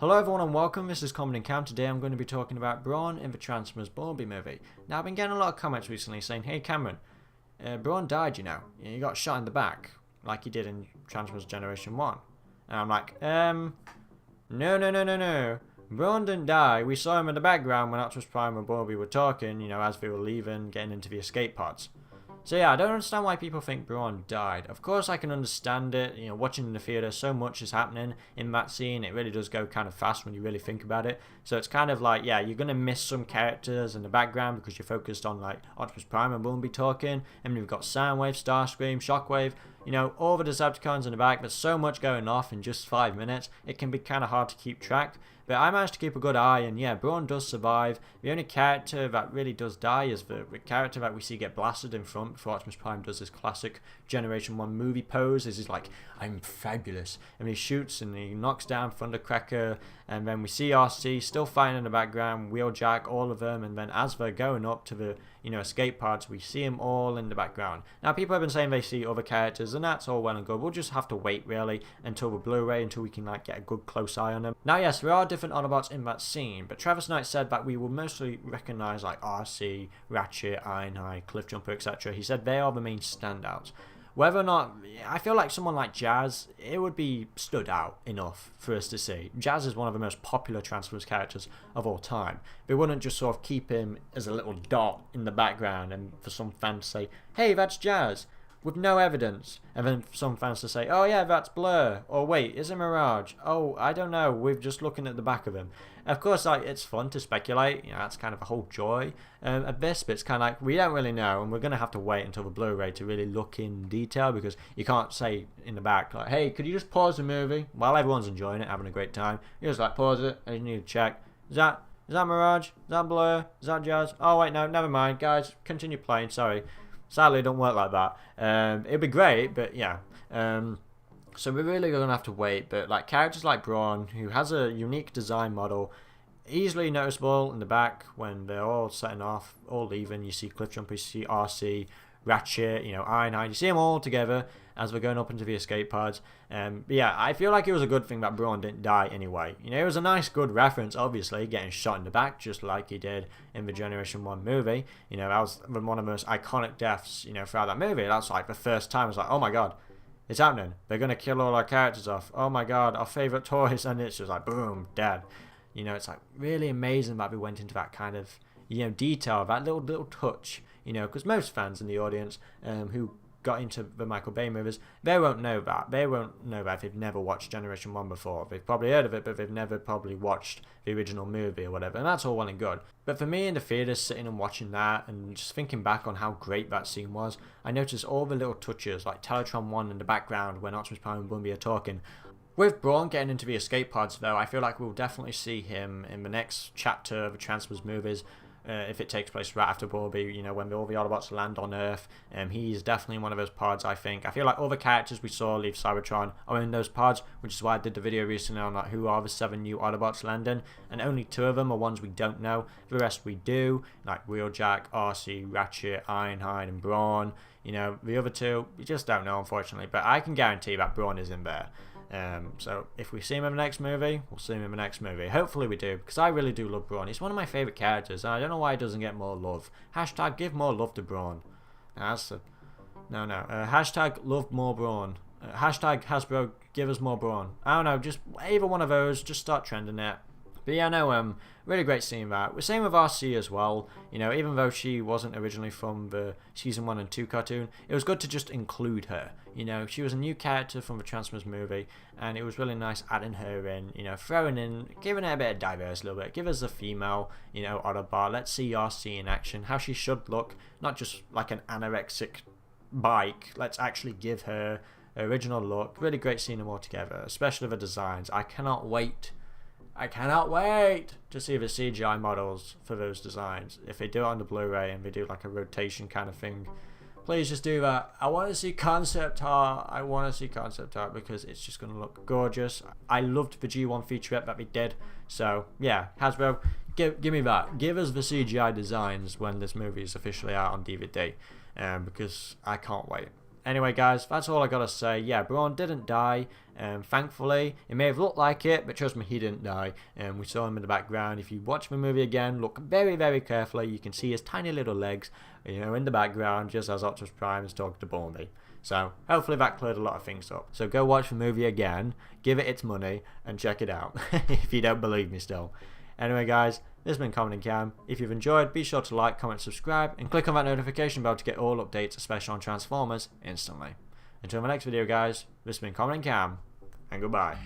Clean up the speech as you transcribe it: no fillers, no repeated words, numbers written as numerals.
Hello everyone and welcome, this is Common Encounter. Today I'm going to be talking about Brawn in the Transformers Bumblebee movie. Now I've been getting a lot of comments recently saying, hey Cameron, Brawn died, you know. He got shot in the back, like he did in Transformers Generation 1. And I'm like, no. Brawn didn't die. We saw him in the background when Optimus Prime and Bumblebee were talking, you know, as they were leaving, getting into the escape pods. So yeah, I don't understand why people think Brawn died. Of course I can understand it, you know, watching in the theatre, so much is happening in that scene, it really does go kind of fast when you really think about it. So it's kind of like, yeah, you're going to miss some characters in the background because you're focused on like Optimus Prime and Bumblebee talking, and you've got Soundwave, Starscream, Shockwave, you know, all the Decepticons in the back. There's so much going off in just 5 minutes, it can be kind of hard to keep track. But I managed to keep a good eye, and yeah, Brawn does survive. The only character that really does die is the character that we see get blasted in front before Optimus Prime does his classic Generation 1 movie pose. He's like, I'm fabulous. And he shoots and he knocks down Thundercracker, and then we see RC still fighting in the background, Wheeljack, all of them, and then as they're going up to the, you know, escape pods, we see them all in the background. Now people have been saying they see other characters, and that's all well and good. We'll just have to wait really until the Blu-ray, until we can like get a good close eye on them. Now yes, there are different Autobots in that scene, but Travis Knight said that we will mostly recognise like RC, Ratchet, Ironhide, Cliffjumper, etc. He said they are the main standouts. Whether or not, I feel like someone like Jazz, it would be stood out enough for us to see. Jazz is one of the most popular Transformers characters of all time. They wouldn't just sort of keep him as a little dot in the background and for some fan to say, hey, that's Jazz, with no evidence. And then for some fans to say, oh yeah, that's Blur. Or wait, is it Mirage? Oh, I don't know, we're just looking at the back of him. Of course, like, it's fun to speculate, you know, that's kind of a whole joy of this, but it's kind of like, we don't really know, and we're going to have to wait until the Blu-ray to really look in detail, because you can't say in the back, like, hey, could you just pause the movie while everyone's enjoying it, having a great time? You just like, pause it, and you need to check, is that Mirage? Is that Blur? Is that Jazz? Oh wait, no, never mind, guys, continue playing, sorry. Sadly, it don't work like that. It'd be great, but yeah. So we're really going to have to wait, but like characters like Brawn, who has a unique design model, easily noticeable in the back when they're all setting off, all leaving. You see Cliffjumper, you see RC, Ratchet, you know, Ironhide, you see them all together as we're going up into the escape pods. But yeah, I feel like it was a good thing that Brawn didn't die anyway. You know, it was a nice, good reference, obviously, getting shot in the back just like he did in the Generation 1 movie. You know, that was one of the most iconic deaths, you know, throughout that movie. That's like the first time I was like, oh my god, it's happening. They're going to kill all our characters off. Oh my god, our favourite toys. And it's just like, boom, dead. You know, it's like really amazing that we went into that kind of, you know, detail, that little touch, you know, because most fans in the audience who got into the Michael Bay movies, they won't know that. They won't know that if they've never watched Generation 1 before. They've probably heard of it, but they've never probably watched the original movie or whatever, and that's all well and good. But for me in the theatre, sitting and watching that and just thinking back on how great that scene was, I noticed all the little touches, like Teletron 1 in the background when Optimus Prime and Bumblebee are talking. With Brawn getting into the escape pods, though, I feel like we'll definitely see him in the next chapter of the Transformers movies, if it takes place right after Bumblebee, you know, when all the Autobots land on Earth. He's definitely in one of those pods, I think. I feel like all the characters we saw leave Cybertron are in those pods, which is why I did the video recently on like who are the 7 new Autobots landing, and only 2 of them are ones we don't know. The rest we do, like Wheeljack, RC, Ratchet, Ironhide, and Brawn. You know, the other 2, we just don't know, unfortunately, but I can guarantee that Brawn is in there. So if we see him in the next movie, we'll see him in the next movie. Hopefully we do, because I really do love Brawn. He's one of my favourite characters, and I don't know why he doesn't get more love. Hashtag give more love to Brawn. That's a... No. Hashtag love more Brawn. Hashtag Hasbro give us more Brawn. I don't know, just either one of those, just start trending it. But yeah, no, really great seeing that. We're same with RC as well. You know, even though she wasn't originally from the season 1 and 2 cartoon, it was good to just include her. You know, she was a new character from the Transformers movie, and it was really nice adding her in, you know, throwing in, giving her a bit of diversity a little bit. Give us a female, you know, Autobot. Let's see RC in action, how she should look, not just like an anorexic bike. Let's actually give her her original look. Really great seeing them all together, especially the designs. I cannot wait to see the CGI models for those designs. If they do it on the Blu-ray and they do like a rotation kind of thing, please just do that. I want to see concept art. Because it's just going to look gorgeous. I loved the G1 featurette that they did. So yeah, Hasbro, give me that. Give us the CGI designs when this movie is officially out on DVD, because I can't wait. Anyway, guys, that's all I gotta say. Yeah, Brawn didn't die. Thankfully, it may have looked like it, but trust me, he didn't die. We saw him in the background. If you watch the movie again, look very, very carefully. You can see his tiny little legs, in the background, just as Optimus Prime is talking to Bumblebee. So hopefully that cleared a lot of things up. So go watch the movie again, give it its money, and check it out if you don't believe me still. Anyway, guys, this has been Common and Cam. If you've enjoyed, be sure to like, comment, subscribe, and click on that notification bell to get all updates, especially on Transformers, instantly. Until my next video, guys, this has been Common and Cam, and goodbye.